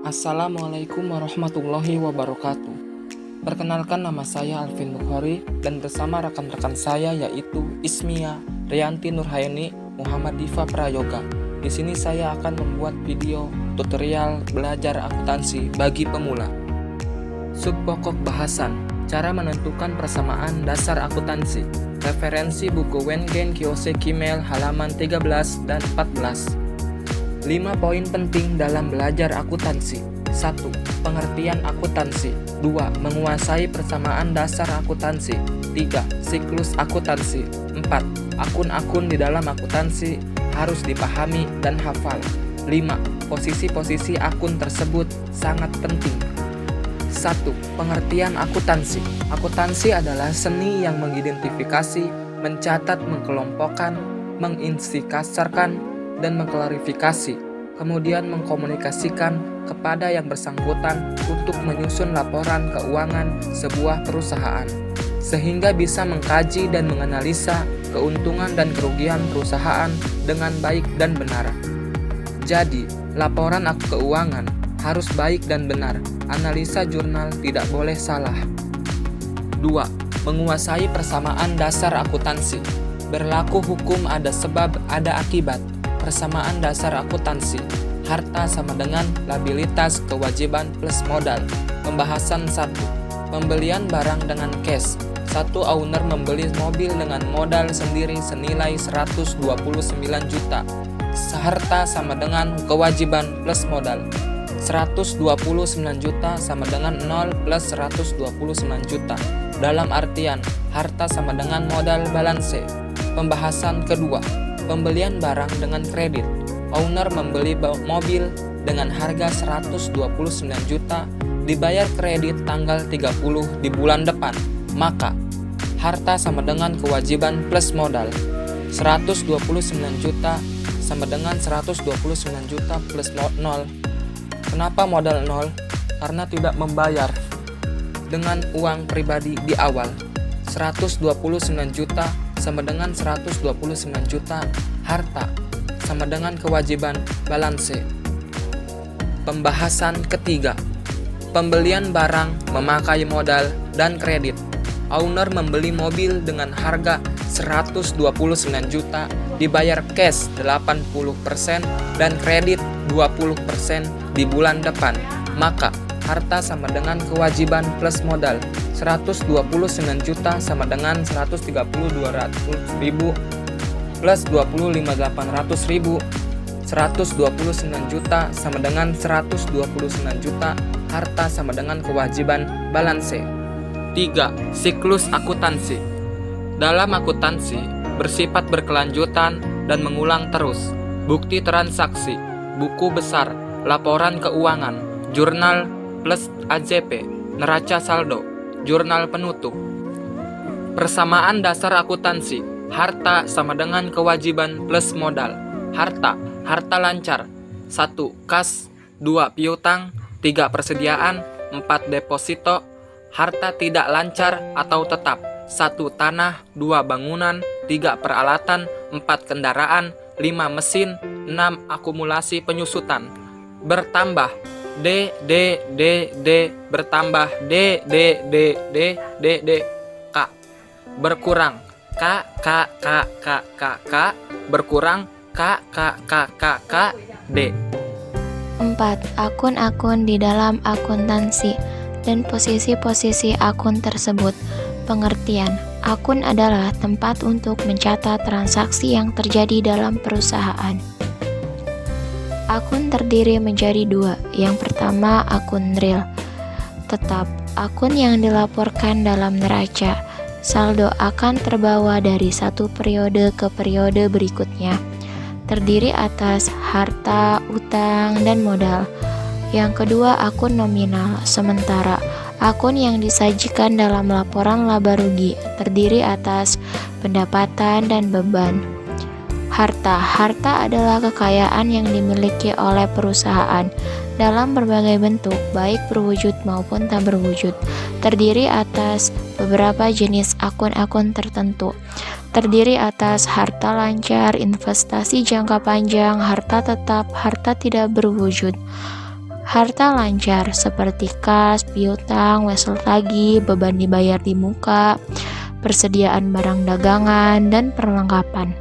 Assalamualaikum warahmatullahi wabarakatuh. Perkenalkan, nama saya Alvin Bukhari dan bersama rekan-rekan saya yaitu Ismia, Rianti Nurhaini, Muhammad Diva Prayoga. Di sini saya akan membuat video tutorial belajar akuntansi bagi pemula. Subpokok bahasan: cara menentukan persamaan dasar akuntansi. Referensi buku Wengen Kiyoseki Mail halaman 13 dan 14. 5 poin penting dalam belajar akuntansi. 1. Pengertian akuntansi. 2. Menguasai persamaan dasar akuntansi. 3. Siklus akuntansi. 4. Akun-akun di dalam akuntansi harus dipahami dan hafal. 5. Posisi-posisi akun tersebut sangat penting. 1. Pengertian akuntansi. Akuntansi adalah seni yang mengidentifikasi, mencatat, mengelompokkan, mengindikasikan, dan mengklarifikasi, kemudian mengkomunikasikan kepada yang bersangkutan untuk menyusun laporan keuangan sebuah perusahaan, sehingga bisa mengkaji dan menganalisa keuntungan dan kerugian perusahaan dengan baik dan benar. Jadi, laporan keuangan harus baik dan benar, analisa jurnal tidak boleh salah. 2. Menguasai persamaan dasar akuntansi. Berlaku hukum ada sebab, ada akibat. Persamaan dasar akuntansi. Harta sama dengan liabilitas, kewajiban plus modal. Pembahasan 1. Pembelian barang dengan cash. 1 owner membeli mobil dengan modal sendiri senilai 129 juta. Harta sama dengan kewajiban plus modal. 129 juta sama dengan 0 plus 129 juta. Dalam artian, harta sama dengan modal balance. Pembahasan kedua. Pembelian barang dengan kredit. Owner membeli mobil dengan harga 129 juta, dibayar kredit tanggal 30 di bulan depan. Maka, harta sama dengan kewajiban plus modal. 129 juta sama dengan 129 juta plus 0. Kenapa modal 0? Karena tidak membayar dengan uang pribadi di awal. 129 juta sama dengan 129 juta harta sama dengan kewajiban balance. Pembahasan ketiga. Pembelian barang memakai modal dan kredit. Owner membeli mobil dengan harga 129 juta, dibayar cash 80% dan kredit 20% di bulan depan. Maka harta sama dengan kewajiban plus modal. 129 juta sama dengan 130.200.000 plus 25.800.000. 129 juta sama dengan 129 juta harta sama dengan kewajiban balance. 3. Siklus akuntansi. Dalam akuntansi bersifat berkelanjutan dan mengulang terus. Bukti transaksi, buku besar, laporan keuangan, jurnal plus AJP, neraca saldo, jurnal penutup. Persamaan dasar akuntansi. Harta sama dengan kewajiban plus modal. Harta lancar. 1. Kas. 2. Piutang. 3. Persediaan. 4. Deposito. Harta tidak lancar atau tetap. 1. Tanah. 2. Bangunan. 3. Peralatan. 4. Kendaraan. 5. Mesin. 6. Akumulasi penyusutan. Bertambah. D bertambah D K. Berkurang K berkurang K D. 4. Akun-akun di dalam akuntansi dan posisi-posisi akun tersebut. Pengertian: akun adalah tempat untuk mencatat transaksi yang terjadi dalam perusahaan. Akun terdiri menjadi 2. Yang pertama, akun real, tetap, akun yang dilaporkan dalam neraca. Saldo akan terbawa dari satu periode ke periode berikutnya. Terdiri atas harta, utang, dan modal. Yang kedua, akun nominal, sementara, akun yang disajikan dalam laporan laba rugi. Terdiri atas pendapatan dan beban. Harta adalah kekayaan yang dimiliki oleh perusahaan dalam berbagai bentuk, baik berwujud maupun tak berwujud. Terdiri atas beberapa jenis akun-akun tertentu. Terdiri atas harta lancar, investasi jangka panjang, harta tetap, harta tidak berwujud. Harta lancar seperti kas, piutang, wesel tagih, beban dibayar di muka, persediaan barang dagangan, dan perlengkapan.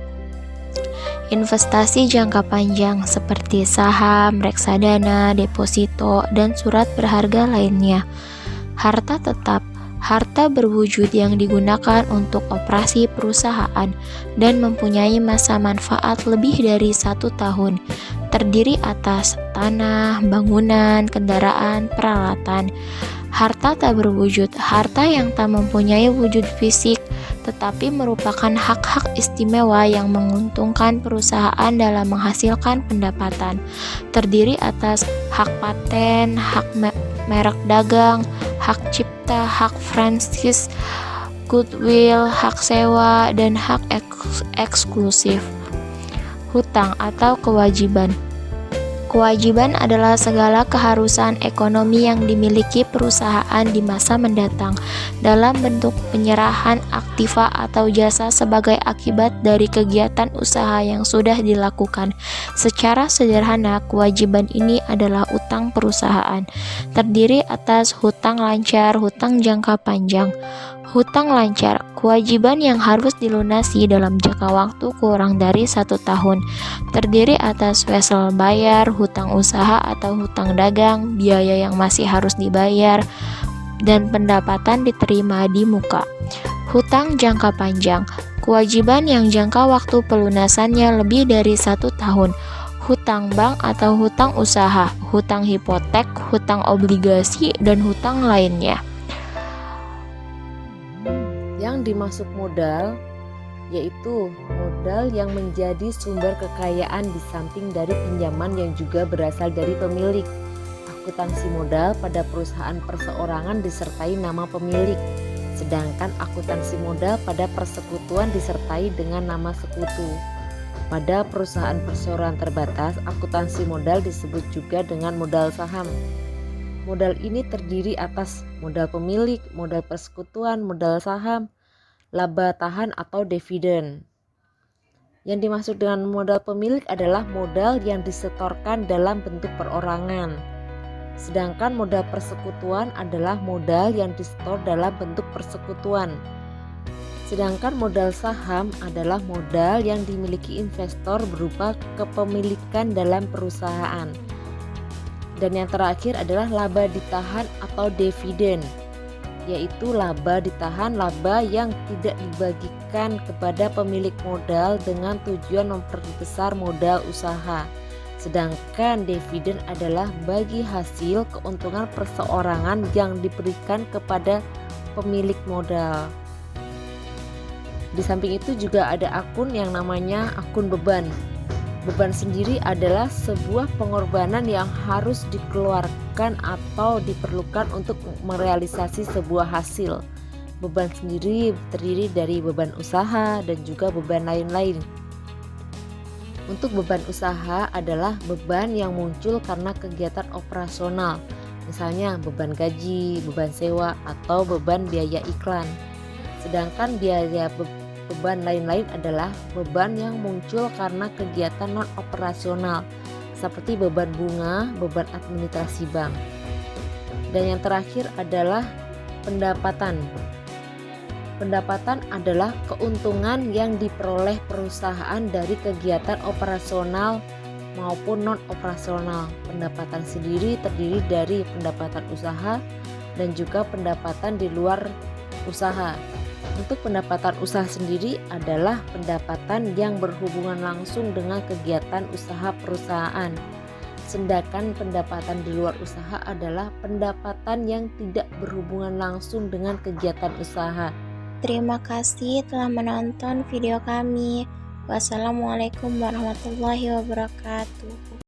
Investasi jangka panjang seperti saham, reksadana, deposito, dan surat berharga lainnya. Harta tetap, harta berwujud yang digunakan untuk operasi perusahaan dan mempunyai masa manfaat lebih dari 1 tahun, terdiri atas tanah, bangunan, kendaraan, peralatan. Harta tak berwujud, harta yang tak mempunyai wujud fisik, tetapi merupakan hak-hak istimewa yang menguntungkan perusahaan dalam menghasilkan pendapatan, terdiri atas hak paten, hak merek dagang, hak cipta, hak franchise, goodwill, hak sewa, dan hak eksklusif. Hutang atau kewajiban. Kewajiban adalah segala keharusan ekonomi yang dimiliki perusahaan di masa mendatang dalam bentuk penyerahan aktiva atau jasa sebagai akibat dari kegiatan usaha yang sudah dilakukan. Secara sederhana, kewajiban ini adalah utang perusahaan, terdiri atas hutang lancar, hutang jangka panjang. Hutang lancar, kewajiban yang harus dilunasi dalam jangka waktu kurang dari 1 tahun, terdiri atas wesel bayar, hutang usaha atau hutang dagang, biaya yang masih harus dibayar, dan pendapatan diterima di muka. Hutang jangka panjang, kewajiban yang jangka waktu pelunasannya lebih dari 1 tahun. Hutang bank atau hutang usaha, hutang hipotek, hutang obligasi, dan hutang lainnya. Yang dimaksud modal yaitu modal yang menjadi sumber kekayaan di samping dari pinjaman yang juga berasal dari pemilik. Akuntansi modal pada perusahaan perseorangan disertai nama pemilik, sedangkan akuntansi modal pada persekutuan disertai dengan nama sekutu. Pada perusahaan perseorangan terbatas, akuntansi modal disebut juga dengan modal saham. Modal ini terdiri atas modal pemilik, modal persekutuan, modal saham, laba tahan atau dividen. Yang dimaksud dengan modal pemilik adalah modal yang disetorkan dalam bentuk perorangan. Sedangkan modal persekutuan adalah modal yang disetor dalam bentuk persekutuan. Sedangkan modal saham adalah modal yang dimiliki investor berupa kepemilikan dalam perusahaan. Dan yang terakhir adalah laba ditahan atau dividen, yaitu laba ditahan, laba yang tidak dibagikan kepada pemilik modal dengan tujuan memperbesar modal usaha. Sedangkan dividen adalah bagi hasil keuntungan perseorangan yang diberikan kepada pemilik modal. Di samping itu juga ada akun yang namanya akun beban. Beban sendiri adalah sebuah pengorbanan yang harus dikeluarkan atau diperlukan untuk merealisasi sebuah hasil. Beban sendiri terdiri dari beban usaha dan juga beban lain-lain. Untuk beban usaha adalah beban yang muncul karena kegiatan operasional, misalnya beban gaji, beban sewa, atau beban biaya iklan. Sedangkan biaya beban lain-lain adalah beban yang muncul karena kegiatan non-operasional seperti beban bunga, beban administrasi bank. Dan yang terakhir adalah pendapatan. Pendapatan adalah keuntungan yang diperoleh perusahaan dari kegiatan operasional maupun non-operasional. Pendapatan sendiri terdiri dari pendapatan usaha dan juga pendapatan di luar usaha. Untuk pendapatan usaha sendiri adalah pendapatan yang berhubungan langsung dengan kegiatan usaha perusahaan. Sedangkan pendapatan di luar usaha adalah pendapatan yang tidak berhubungan langsung dengan kegiatan usaha. Terima kasih telah menonton video kami. Wassalamualaikum warahmatullahi wabarakatuh.